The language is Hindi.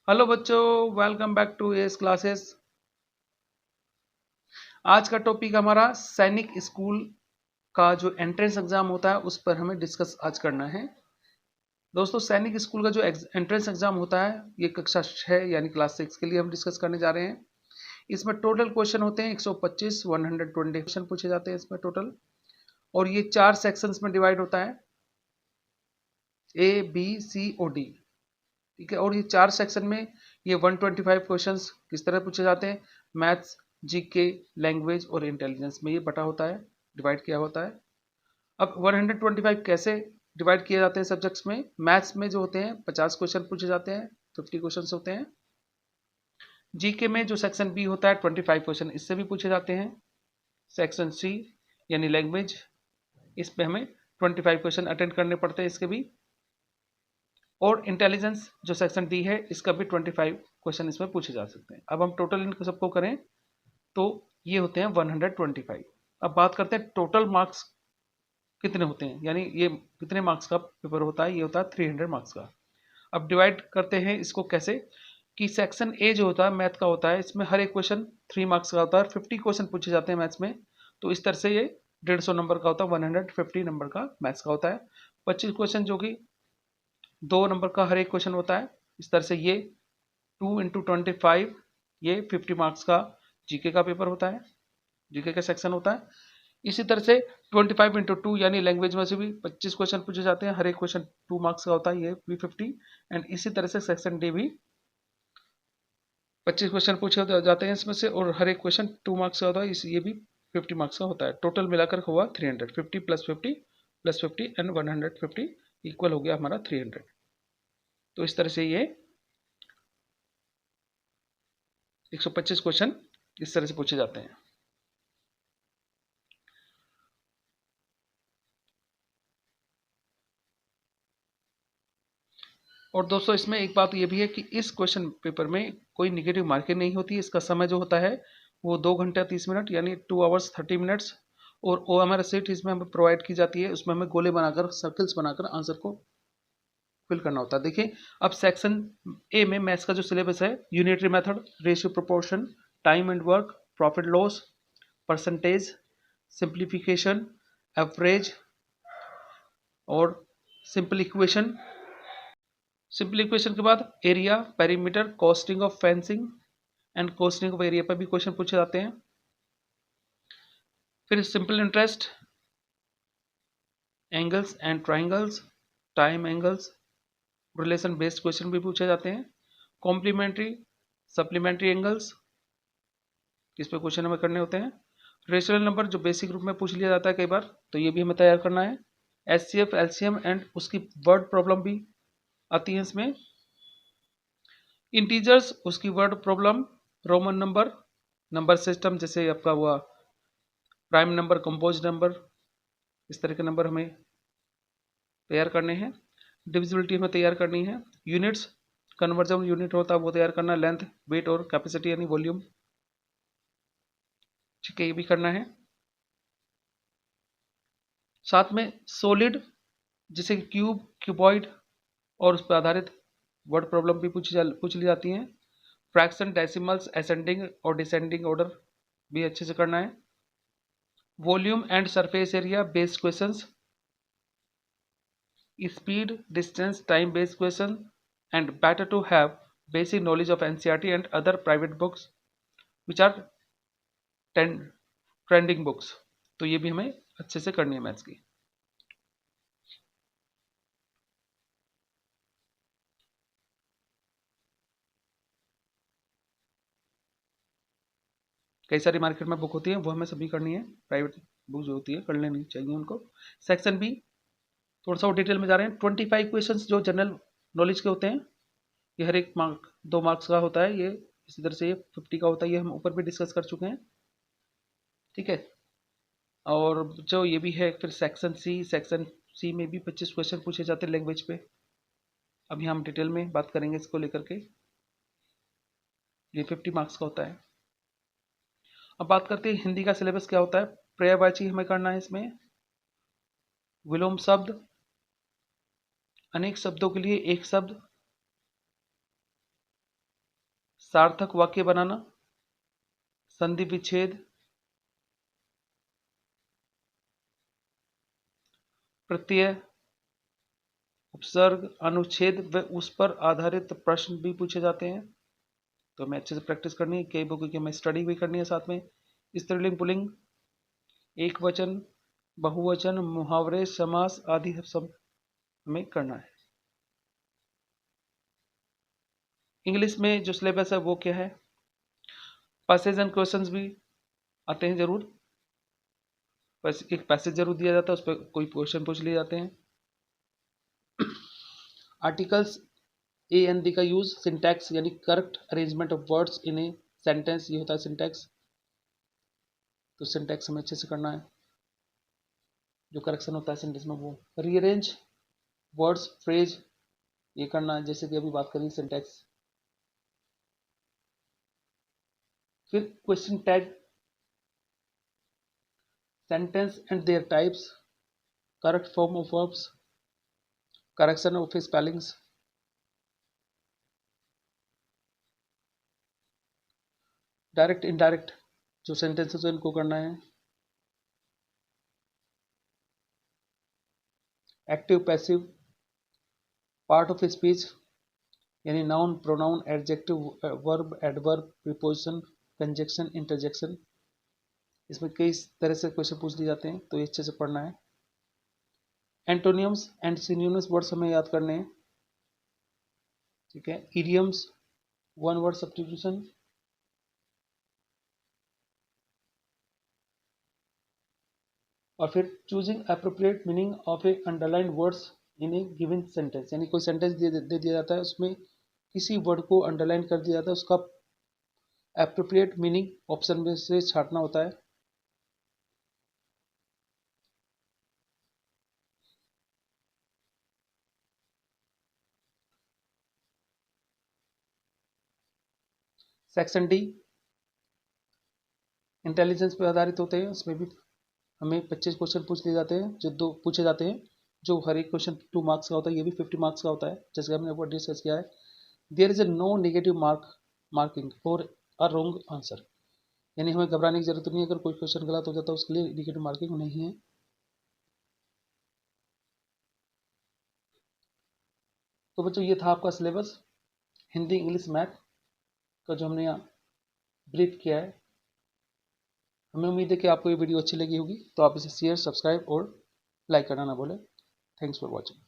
हेलो बच्चों, welcome back to ace classes. आज का टॉपिक हमारा सैनिक स्कूल का जो एंट्रेंस एग्जाम होता है उस पर हमें डिस्कस आज करना है। दोस्तों, सैनिक स्कूल का जो एंट्रेंस एग्जाम होता है ये कक्षा 6 यानी क्लास 6 के लिए हम डिस्कस करने जा रहे हैं। इसमें टोटल क्वेश्चन होते हैं 125 120 क्वेश्चन पूछे जाते हैं इसमें टोटल। और ये 4 सेक्शंस में डिवाइड होता है, ABCOD। ठीक है, और ये 4 सेक्शन में ये 125 क्वेश्चंस किस तरह पूछे जाते हैं, मैथ्स, जीके, लैंग्वेज और इंटेलिजेंस में ये बटा होता है, डिवाइड किया होता है। अब 125 कैसे डिवाइड किए जाते हैं सब्जेक्ट्स में? मैथ्स में जो होते हैं 50 क्वेश्चन पूछे जाते हैं, 50 क्वेश्चन होते हैं। जीके में जो सेक्शन बी होता है 25 क्वेश्चन इससे भी पूछे जाते हैं। सेक्शन सी यानी लैंग्वेज, इस पे हमें 25 क्वेश्चन अटेंड करने पड़ते हैं इसके भी। और इंटेलिजेंस जो सेक्शन डी है इसका भी 25 क्वेश्चन इसमें पूछे जा सकते हैं। अब हम टोटल इनको सबको करें तो ये होते हैं 125। अब बात करते हैं टोटल मार्क्स कितने होते हैं, यानी ये कितने मार्क्स का पेपर होता है। ये होता है 300 मार्क्स का। अब डिवाइड करते हैं इसको कैसे कि सेक्शन ए जो होता है मैथ का होता है, इसमें हर एक क्वेश्चन 3 मार्क्स का होता है, 50 क्वेश्चन पूछे जाते हैं मैथ्स में। तो इस तरह से ये 150 नंबर का होता है, 150 नंबर का मैथ्स का होता है। 25 क्वेश्चन जो कि 2 नंबर का हर एक क्वेश्चन होता है। इस तरह से ये 2 इंटू 25 ये 50 मार्क्स का जीके का पेपर होता है, जीके का सेक्शन होता है। इसी तरह से 25 इंटू 2 यानी लैंग्वेज में से भी 25 क्वेश्चन पूछे जाते हैं, हर एक क्वेश्चन 2 मार्क्स का होता है, ये भी 50। एंड इसी तरह से सेक्शन डी भी 25 क्वेश्चन पूछे जाते हैं इसमें से, और हर एक क्वेश्चन 2 मार्क्स का होता है, ये भी 50 मार्क्स का होता है। टोटल मिलाकर हुआ 300, 50 प्लस 50 प्लस 50 एंड 150 इक्वल हो गया हमारा 300। तो इस तरह से ये 125 क्वेश्चन इस तरह से पूछे जाते हैं। और दोस्तों, इसमें एक बात ये भी है कि इस क्वेश्चन पेपर में कोई निगेटिव मार्किंग नहीं होती। इसका समय जो होता है वो 2 घंटे 30 मिनट यानी 2 आवर्स 30 मिनट्स। और OMR सीट इसमें हमें प्रोवाइड की जाती है, उसमें हमें गोले बनाकर, सर्कल्स बनाकर आंसर को फिल करना होता है। देखिए, अब सेक्शन ए में मैथ्स का जो सिलेबस है, unitary method, ratio proportion, time and work, profit loss, percentage, simplification, average और सिंपल इक्वेशन। सिंपल इक्वेशन के बाद area, perimeter, costing of fencing and costing of area पर भी क्वेश्चन पूछे जाते हैं। फिर simple interest, angles and triangles, time angles, relation based question भी पूछे जाते हैं। कॉम्प्लीमेंट्री, सप्लीमेंट्री एंगल्स, इस पे क्वेश्चन हमें करने होते हैं। रेशनल नंबर जो बेसिक रूप में पूछ लिया जाता है कई बार, तो ये भी हमें तैयार करना है। HCF, LCM एंड उसकी वर्ड प्रॉब्लम भी आती है इसमें। इंटीजर्स, उसकी word problem, Roman number, number system जैसे आपका हुआ प्राइम नंबर, कंपोज नंबर, इस तरह के नंबर हमें तैयार करने हैं। डिविजिबिलिटी हमें तैयार करनी है। यूनिट्स, कन्वर्जन यूनिट होता है वो तैयार करना, लेंथ, वेट और कैपेसिटी यानी वॉल्यूम, ठीक है, ये भी करना है। साथ में सॉलिड जैसे क्यूब, क्यूबॉइड और उस पर आधारित वर्ड प्रॉब्लम भी पूछ ली जाती हैं। फ्रैक्शन, डेसिमल्स, असेंडिंग और डिसेंडिंग ऑर्डर भी अच्छे से करना है। Volume and surface area based questions, speed, distance, time based question, and better to have basic knowledge of NCERT and other private books which are trending books। तो ये भी हमें अच्छे से करनी है मैथ्स की। कई सारी मार्केट में बुक होती है, वो हमें सभी करनी है। प्राइवेट बुक जो होती है कर लेनी चाहिए उनको। सेक्शन बी, थोड़ा सा और डिटेल में जा रहे हैं। 25 क्वेश्चन जो जनरल नॉलेज के होते हैं, ये हर एक मार्क 2 मार्क्स का होता है। ये इसी तरह से ये 50 का होता है, ये हम ऊपर भी डिस्कस कर चुके हैं, ठीक है। और जो ये भी है, फिर सेक्शन सी में भी 25 क्वेश्चन पूछे जाते हैं लैंग्वेज पे। अभी हम डिटेल में बात करेंगे इसको लेकर के। ये 50 मार्क्स का होता है। अब बात करते हैं हिंदी का सिलेबस क्या होता है। पर्यायवाची हमें करना है इसमें, विलोम शब्द, अनेक शब्दों के लिए एक शब्द, सार्थक वाक्य बनाना, संधि विच्छेद, प्रत्यय, उपसर्ग, अनुच्छेद व उस पर आधारित प्रश्न भी पूछे जाते हैं। तो हमें अच्छे से प्रैक्टिस करनी है, कई बुक की हमें स्टडी भी करनी है साथ में। स्त्रीलिंग पुल्लिंग, एक वचन, बहुवचन, मुहावरे, समास आदि सब हमें करना है। इंग्लिश में जो सिलेबस है वो क्या है, पैसेज एंड क्वेश्चंस भी आते हैं जरूर, बस एक पैसेज जरूर दिया जाता है, उस पर कोई क्वेश्चन पूछ लिए जाते हैं। आर्टिकल्स ए एन दी का यूज, सिंटैक्स यानी correct arrangement of words in a sentence, ये होता है सिंटैक्स। तो सिंटैक्स हमें अच्छे से करना है, जो करेक्शन होता है सेंटेंस में वो। रीअरेंज वर्ड्स, फ्रेज, ये करना है, जैसे कि अभी बात करें सिंटैक्स। फिर question tag, sentence and their types, correct form of verbs, correction of spellings, direct indirect जो सेंटेंसेस है इनको करना है। Active passive, part of speech यानी noun, pronoun, adjective, verb, adverb, preposition, conjunction, interjection, इसमें कई तरह से क्वेश्चन पूछ लिए जाते हैं, तो ये अच्छे से पढ़ना है। एंटोनियम्स एंड सिनोनिम्स वर्ड्स हमें याद करने हैं, ठीक है। इडियम्स, वन वर्ड सब्स्टिट्यूशन, और फिर choosing appropriate meaning of A underline words in A given sentence, यानी कोई सेंटेंस दे दिया जाता है, उसमें किसी वर्ड को अंडरलाइन कर दिया जाता है, उसका अप्रोप्रिएट मीनिंग ऑप्शन में से छांटना होता है। सेक्शन डी इंटेलिजेंस पर आधारित होते हैं, उसमें भी हमें 25 क्वेश्चन पूछ लिए जाते हैं, जो दो पूछे जाते हैं, जो हर एक क्वेश्चन 2 मार्क्स का होता है, ये भी 50 मार्क्स का होता है, जैसे हमने वो डिस्कस किया है। There is a no negative marking for a wrong answer, यानी हमें घबराने की जरूरत नहीं है, अगर कोई क्वेश्चन गलत हो जाता है उसके लिए नेगेटिव मार्किंग नहीं है। तो बच्चों ये था आपका सिलेबस हिंदी, इंग्लिश, मैथ का जो हमने यहाँ ब्रीफ किया है। हमें उम्मीद है कि आपको ये वीडियो अच्छी लगी होगी, तो आप इसे शेयर, सब्सक्राइब और लाइक करना ना भूलें। Thanks for watching.